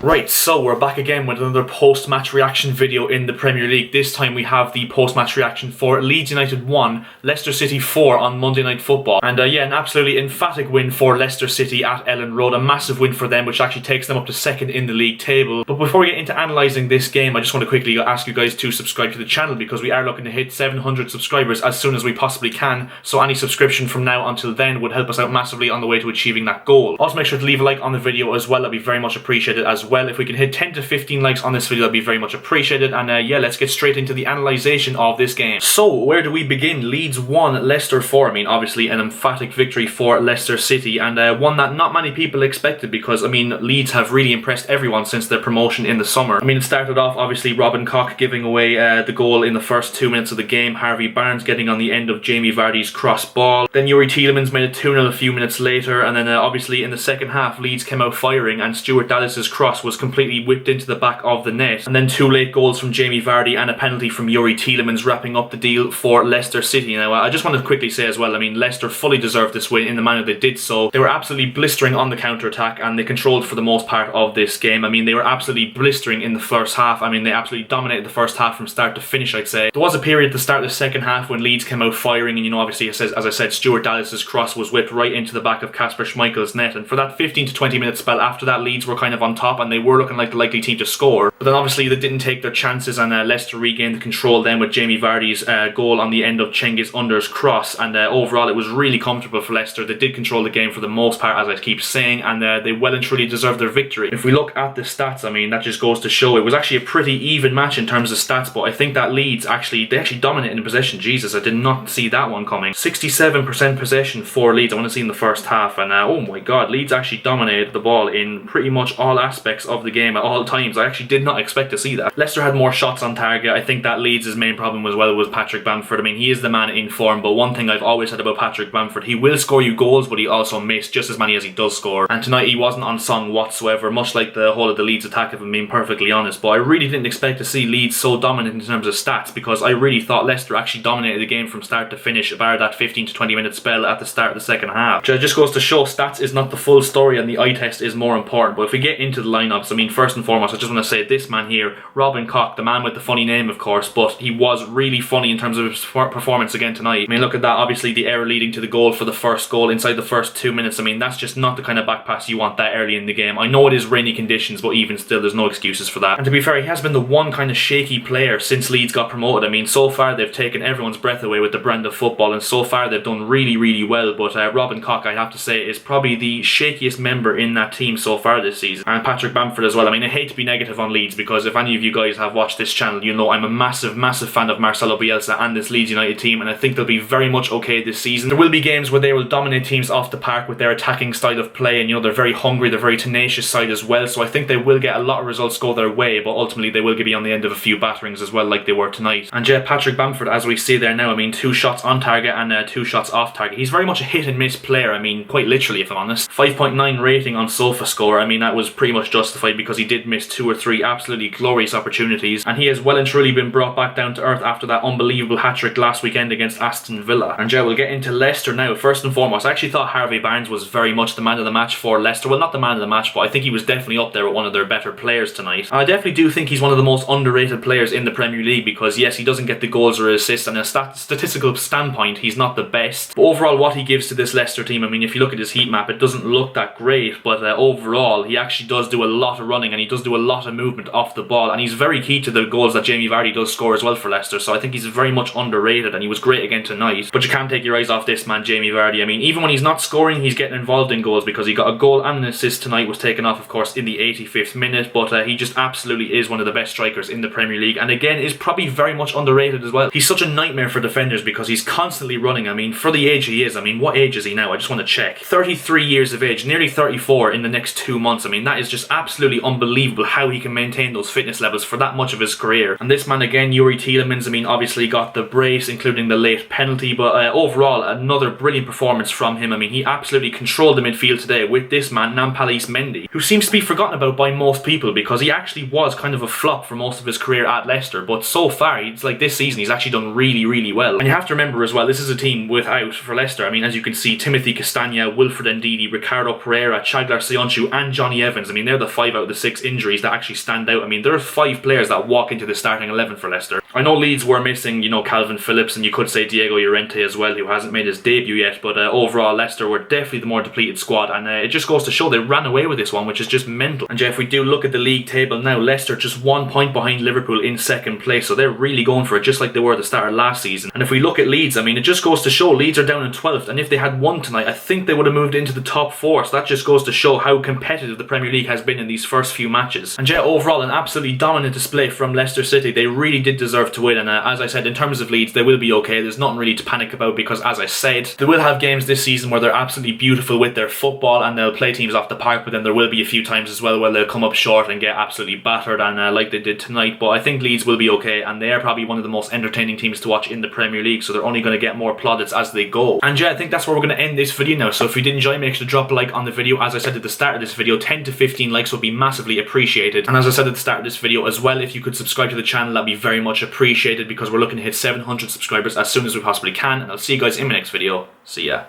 Right, so we're back again with another post-match reaction video in the Premier League. This time we have the post-match reaction for Leeds United 1, Leicester City 4 on Monday Night Football. And yeah, an absolutely emphatic win for Leicester City at Ellen Road. A massive win for them, which actually takes them up to second in the league table. But before we get into analysing this game, I just want to quickly ask you guys to subscribe to the channel because we are looking to hit 700 subscribers as soon as we possibly can. So any subscription from now until then would help us out massively on the way to achieving that goal. Also make sure to leave a like on the video as well. That'd be very much appreciated as well. If we can hit 10 to 15 likes on this video, that'd be very much appreciated. And yeah, let's get straight into the analysation of this game. So where do we begin? Leeds 1, Leicester 4. I mean, obviously an emphatic victory for Leicester City, and one that not many people expected because, I mean, Leeds have really impressed everyone since their promotion in the summer. I mean, it started off obviously Robin Koch giving away the goal in the first 2 minutes of the game, Harvey Barnes getting on the end of Jamie Vardy's cross ball. Then Youri Tielemans made it 2-0 a few minutes later, and then obviously in the second half Leeds came out firing and Stuart Dallas's cross was completely whipped into the back of the net. And then 2 late goals from Jamie Vardy and a penalty from Youri Tielemans wrapping up the deal for Leicester City. Now I just want to quickly say as well, I mean, Leicester fully deserved this win in the manner they did so. They were absolutely blistering on the counter-attack and they controlled for the most part of this game. I mean, they were absolutely blistering in the first half. I mean, they absolutely dominated the first half from start to finish, I'd say. There was a period at the start of the second half when Leeds came out firing and, you know, obviously as I said, Stuart Dallas's cross was whipped right into the back of Kasper Schmeichel's net, and for that 15 to 20 minute spell after that, Leeds were kind of on top and they were looking like the likely team to score. But then obviously they didn't take their chances and Leicester regained the control then with Jamie Vardy's goal on the end of Cengiz Under's cross, and overall it was really comfortable for Leicester. They did control the game for the most part, as I keep saying, and they well and truly deserved their victory. If we look at the stats, I mean, that just goes to show it was actually a pretty even match in terms of stats, but I think that Leeds actually dominated in possession. Jesus, I did not see that one coming. 67% possession for Leeds, I want to see in the first half, and oh my god, Leeds actually dominated the ball in pretty much all aspects of the game at all times. I actually did not expect to see that. Leicester had more shots on target. I think that Leeds' main problem as well was Patrick Bamford. I mean, he is the man in form, but one thing I've always said about Patrick Bamford, he will score you goals, but he also missed just as many as he does score. And tonight he wasn't on song whatsoever, much like the whole of the Leeds attack, if I'm being perfectly honest. But I really didn't expect to see Leeds so dominant in terms of stats, because I really thought Leicester actually dominated the game from start to finish, bar that 15 to 20 minute spell at the start of the second half. Which just goes to show stats is not the full story and the eye test is more important. But if we get into the lineups, I mean, first and foremost, I just want to say this man here, Robin Koch, the man with the funny name, of course, but he was really funny in terms of his performance again tonight. I mean, look at that, obviously the error leading to the goal for the first goal inside the first 2 minutes. I mean, that's just not the kind of back pass you want that early in the game. I know it is rainy conditions, but even still, there's no excuses for that. And to be fair, he has been the one kind of shaky player since Leeds got promoted. I mean, so far they've taken everyone's breath away with the brand of football, and so far they've done really, really well. But Robin Koch, I have to say, is probably the shakiest member in that team so far this season. And Patrick Bamford as well. I mean, I hate to be negative on Leeds because if any of you guys have watched this channel, you know I'm a massive, massive fan of Marcelo Bielsa and this Leeds United team, and I think they'll be very much okay this season. There will be games where they will dominate teams off the park with their attacking style of play, and you know, they're very hungry, they're very tenacious side as well, so I think they will get a lot of results go their way, but ultimately they will be on the end of a few batterings as well, like they were tonight. And yeah, Patrick Bamford, as we see there now, I mean, 2 shots on target and 2 shots off target. He's very much a hit and miss player, I mean, quite literally, if I'm honest. 5.9 rating on SofaScore. I mean, that was pretty much justified because he did miss 2 or 3 absolutely glorious opportunities, and he has well and truly been brought back down to earth after that unbelievable hat-trick last weekend against Aston Villa. And yeah, we'll get into Leicester now. First and foremost, I actually thought Harvey Barnes was very much the man of the match for Leicester. Well, not the man of the match, but I think he was definitely up there with one of their better players tonight. And I definitely do think he's one of the most underrated players in the Premier League because, yes, he doesn't get the goals or assists, and a statistical standpoint, he's not the best. But overall, what he gives to this Leicester team, I mean, if you look at his heat map, it doesn't look that great, but overall, he actually does do a lot of running and he does do a lot of movement off the ball, and he's very key to the goals that Jamie Vardy does score as well for Leicester, so I think he's very much underrated, and he was great again tonight. But you can't take your eyes off this man, Jamie Vardy. I mean, even when he's not scoring, he's getting involved in goals because he got a goal and an assist tonight, was taken off, of course, in the 85th minute, but he just absolutely is one of the best strikers in the Premier League, and again, is probably very much underrated as well. He's such a nightmare for defenders because he's constantly running. I mean, for the age he is, I mean, what age is he now? I just want to check. 33 years of age, nearly 34 in the next 2 months. I mean, that is just absolutely unbelievable how he can maintain those fitness levels for that much of his career. And this man again, Youri Tielemans, I mean, obviously got the brace, including the late penalty, but overall, another brilliant performance from him. I mean, he absolutely controlled the midfield today with this man, Nampalys Mendy, who seems to be forgotten about by most people because he actually was kind of a flop for most of his career at Leicester, but so far, it's like this season, he's actually done really, really well. And you have to remember as well, this is a team without, for Leicester, I mean, as you can see, Timothy Castagna, Wilfred Ndidi, Ricardo Pereira, Chaglar Soyuncu, and Johnny Evans. I mean, they're the 5 out of the 6 injuries that actually stand out. I mean, there are 5 players that walk into the starting 11 for Leicester. I know Leeds were missing, you know, Calvin Phillips, and you could say Diego Llorente as well, who hasn't made his debut yet, but overall Leicester were definitely the more depleted squad, and it just goes to show they ran away with this one, which is just mental. And yeah, if we do look at the league table now, Leicester just 1 point behind Liverpool in 2nd place, so they're really going for it, just like they were at the start of last season. And if we look at Leeds, I mean, it just goes to show Leeds are down in 12th, and if they had won tonight, I think they would have moved into the top 4, so that just goes to show how competitive the Premier League has been in these first few matches. And yeah, overall, an absolutely dominant display from Leicester City. They really did deserve to win, and as I said, in terms of Leeds, they will be okay. There's nothing really to panic about because, as I said, they will have games this season where they're absolutely beautiful with their football and they'll play teams off the park, but then there will be a few times as well where they'll come up short and get absolutely battered, and like they did tonight. But I think Leeds will be okay, and they are probably one of the most entertaining teams to watch in the Premier League, so they're only going to get more plaudits as they go. And yeah, I think that's where we're going to end this video now. So if you did enjoy, make sure to drop a like on the video. As I said at the start of this video, 10 to 15 likes would be massively appreciated. And as I said at the start of this video as well, if you could subscribe to the channel, that'd be very much appreciated, because we're looking to hit 700 subscribers as soon as we possibly can. And I'll see you guys in my next video. See ya.